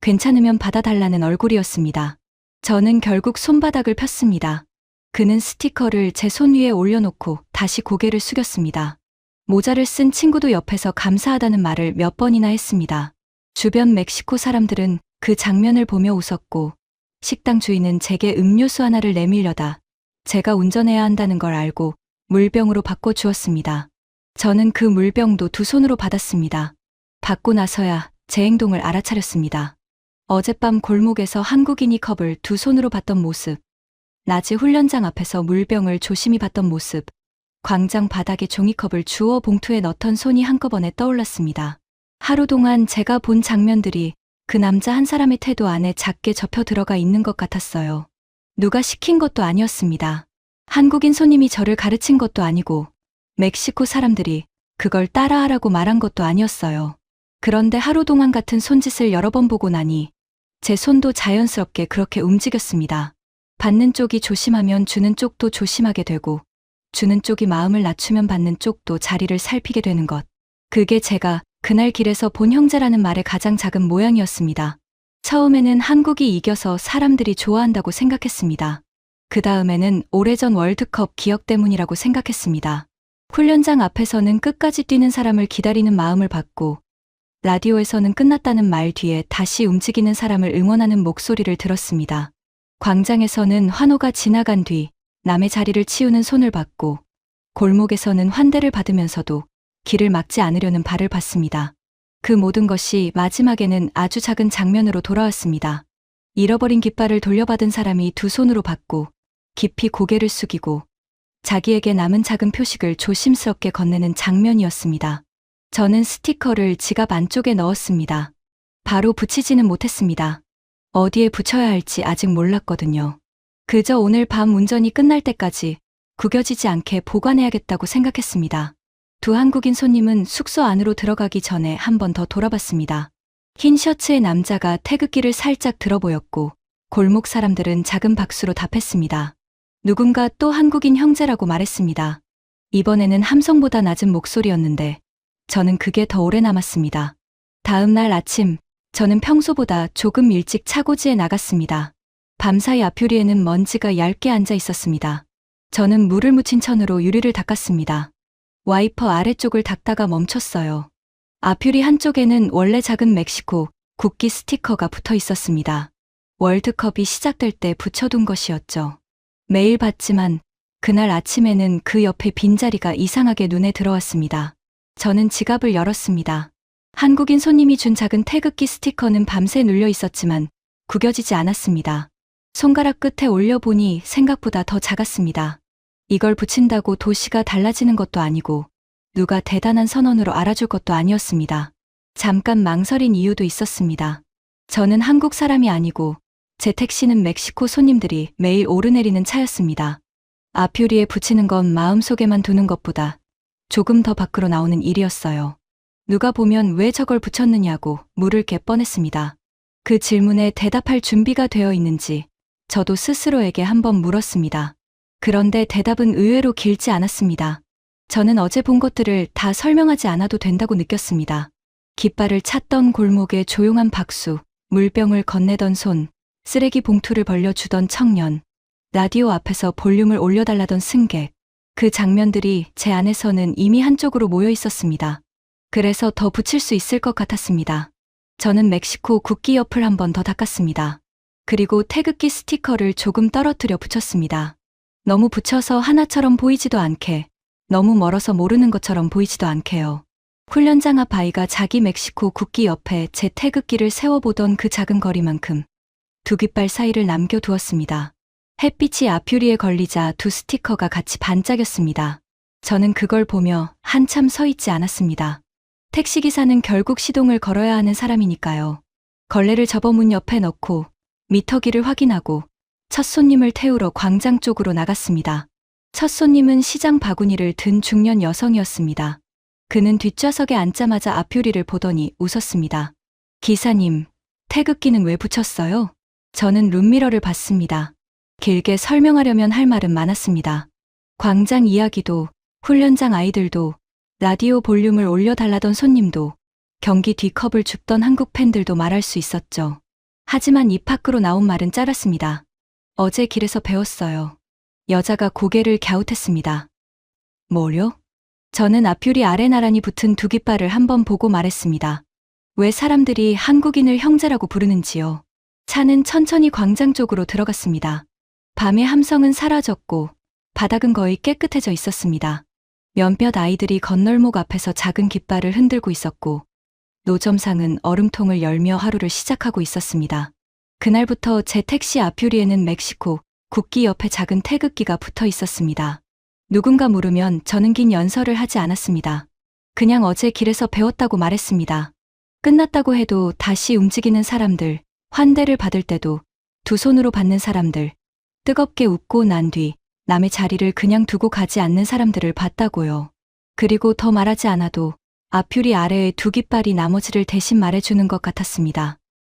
괜찮으면 받아달라는 얼굴이었습니다. 저는 결국 손바닥을 폈습니다. 그는 스티커를 제 손 위에 올려놓고 다시 고개를 숙였습니다. 모자를 쓴 친구도 옆에서 감사하다는 말을 몇 번이나 했습니다. 주변 멕시코 사람들은 그 장면을 보며 웃었고 식당 주인은 제게 음료수 하나를 내밀려다 제가 운전해야 한다는 걸 알고 물병으로 바꿔주었습니다. 저는 그 물병도 두 손으로 받았습니다. 받고 나서야 제 행동을 알아차렸습니다. 어젯밤 골목에서 한국인이 컵을 두 손으로 받던 모습, 낮에 훈련장 앞에서 물병을 조심히 받던 모습, 광장 바닥에 종이컵을 주워 봉투에 넣던 손이 한꺼번에 떠올랐습니다. 하루 동안 제가 본 장면들이 그 남자 한 사람의 태도 안에 작게 접혀 들어가 있는 것 같았어요. 누가 시킨 것도 아니었습니다. 한국인 손님이 저를 가르친 것도 아니고 멕시코 사람들이 그걸 따라하라고 말한 것도 아니었어요. 그런데 하루 동안 같은 손짓을 여러 번 보고 나니 제 손도 자연스럽게 그렇게 움직였습니다. 받는 쪽이 조심하면 주는 쪽도 조심하게 되고 주는 쪽이 마음을 낮추면 받는 쪽도 자리를 살피게 되는 것. 그게 제가 그날 길에서 본 형제라는 말의 가장 작은 모양이었습니다. 처음에는 한국이 이겨서 사람들이 좋아한다고 생각했습니다. 그 다음에는 오래전 월드컵 기억 때문이라고 생각했습니다. 훈련장 앞에서는 끝까지 뛰는 사람을 기다리는 마음을 받고, 라디오에서는 끝났다는 말 뒤에 다시 움직이는 사람을 응원하는 목소리를 들었습니다. 광장에서는 환호가 지나간 뒤 남의 자리를 치우는 손을 받고, 골목에서는 환대를 받으면서도 길을 막지 않으려는 발을 봤습니다. 그 모든 것이 마지막에는 아주 작은 장면으로 돌아왔습니다. 잃어버린 깃발을 돌려받은 사람이 두 손으로 받고 깊이 고개를 숙이고 자기에게 남은 작은 표식을 조심스럽게 건네는 장면이었습니다. 저는 스티커를 지갑 안쪽에 넣었습니다. 바로 붙이지는 못했습니다. 어디에 붙여야 할지 아직 몰랐거든요. 그저 오늘 밤 운전이 끝날 때까지 구겨지지 않게 보관해야겠다고 생각했습니다. 두 한국인 손님은 숙소 안으로 들어가기 전에 한 번 더 돌아봤습니다. 흰 셔츠의 남자가 태극기를 살짝 들어 보였고 골목 사람들은 작은 박수로 답했습니다. 누군가 또 한국인 형제라고 말했습니다. 이번에는 함성보다 낮은 목소리였는데 저는 그게 더 오래 남았습니다. 다음 날 아침 저는 평소보다 조금 일찍 차고지에 나갔습니다. 밤사이 앞유리에는 먼지가 얇게 앉아 있었습니다. 저는 물을 묻힌 천으로 유리를 닦았습니다. 와이퍼 아래쪽을 닦다가 멈췄어요. 앞유리 한쪽에는 원래 작은 멕시코 국기 스티커가 붙어 있었습니다. 월드컵이 시작될 때 붙여둔 것이었죠. 매일 봤지만 그날 아침에는 그 옆에 빈자리가 이상하게 눈에 들어왔습니다. 저는 지갑을 열었습니다. 한국인 손님이 준 작은 태극기 스티커는 밤새 눌려 있었지만 구겨지지 않았습니다. 손가락 끝에 올려보니 생각보다 더 작았습니다. 이걸 붙인다고 도시가 달라지는 것도 아니고 누가 대단한 선언으로 알아줄 것도 아니었습니다. 잠깐 망설인 이유도 있었습니다. 저는 한국 사람이 아니고 제 택시는 멕시코 손님들이 매일 오르내리는 차였습니다. 앞유리에 붙이는 건 마음속에만 두는 것보다 조금 더 밖으로 나오는 일이었어요. 누가 보면 왜 저걸 붙였느냐고 물을 개 뻔했습니다. 그 질문에 대답할 준비가 되어 있는지 저도 스스로에게 한번 물었습니다. 그런데 대답은 의외로 길지 않았습니다. 저는 어제 본 것들을 다 설명하지 않아도 된다고 느꼈습니다. 깃발을 찾던 골목의 조용한 박수, 물병을 건네던 손, 쓰레기 봉투를 벌려주던 청년, 라디오 앞에서 볼륨을 올려달라던 승객, 그 장면들이 제 안에서는 이미 한쪽으로 모여 있었습니다. 그래서 더 붙일 수 있을 것 같았습니다. 저는 멕시코 국기 옆을 한 번 더 닦았습니다. 그리고 태극기 스티커를 조금 떨어뜨려 붙였습니다. 너무 붙여서 하나처럼 보이지도 않게, 너무 멀어서 모르는 것처럼 보이지도 않게요. 훈련장 앞 아이가 자기 멕시코 국기 옆에 제 태극기를 세워보던 그 작은 거리만큼 두 깃발 사이를 남겨두었습니다. 햇빛이 앞유리에 걸리자 두 스티커가 같이 반짝였습니다. 저는 그걸 보며 한참 서 있지 않았습니다. 택시기사는 결국 시동을 걸어야 하는 사람이니까요. 걸레를 접어 문 옆에 넣고 미터기를 확인하고 첫 손님을 태우러 광장 쪽으로 나갔습니다. 첫 손님은 시장 바구니를 든 중년 여성이었습니다. 그는 뒷좌석에 앉자마자 앞유리를 보더니 웃었습니다. 기사님, 태극기는 왜 붙였어요? 저는 룸미러를 봤습니다. 길게 설명하려면 할 말은 많았습니다. 광장 이야기도, 훈련장 아이들도, 라디오 볼륨을 올려달라던 손님도, 경기 뒤 컵을 줍던 한국 팬들도 말할 수 있었죠. 하지만 입 밖으로 나온 말은 짧았습니다. 어제 길에서 배웠어요. 여자가 고개를 갸웃했습니다. 뭐요? 저는 앞유리 아래 나란히 붙은 두 깃발을 한번 보고 말했습니다. 왜 사람들이 한국인을 형제라고 부르는지요. 차는 천천히 광장 쪽으로 들어갔습니다. 밤의 함성은 사라졌고 바닥은 거의 깨끗해져 있었습니다. 몇몇 아이들이 건널목 앞에서 작은 깃발을 흔들고 있었고 노점상은 얼음통을 열며 하루를 시작하고 있었습니다. 그날부터 제 택시 앞유리에는 멕시코 국기 옆에 작은 태극기가 붙어 있었습니다. 누군가 물으면 저는 긴 연설을 하지 않았습니다. 그냥 어제 길에서 배웠다고 말했습니다. 끝났다고 해도 다시 움직이는 사람들, 환대를 받을 때도 두 손으로 받는 사람들, 뜨겁게 웃고 난 뒤 남의 자리를 그냥 두고 가지 않는 사람들을 봤다고요. 그리고 더 말하지 않아도 앞유리 아래의 두 깃발이 나머지를 대신 말해주는 것 같았습니다.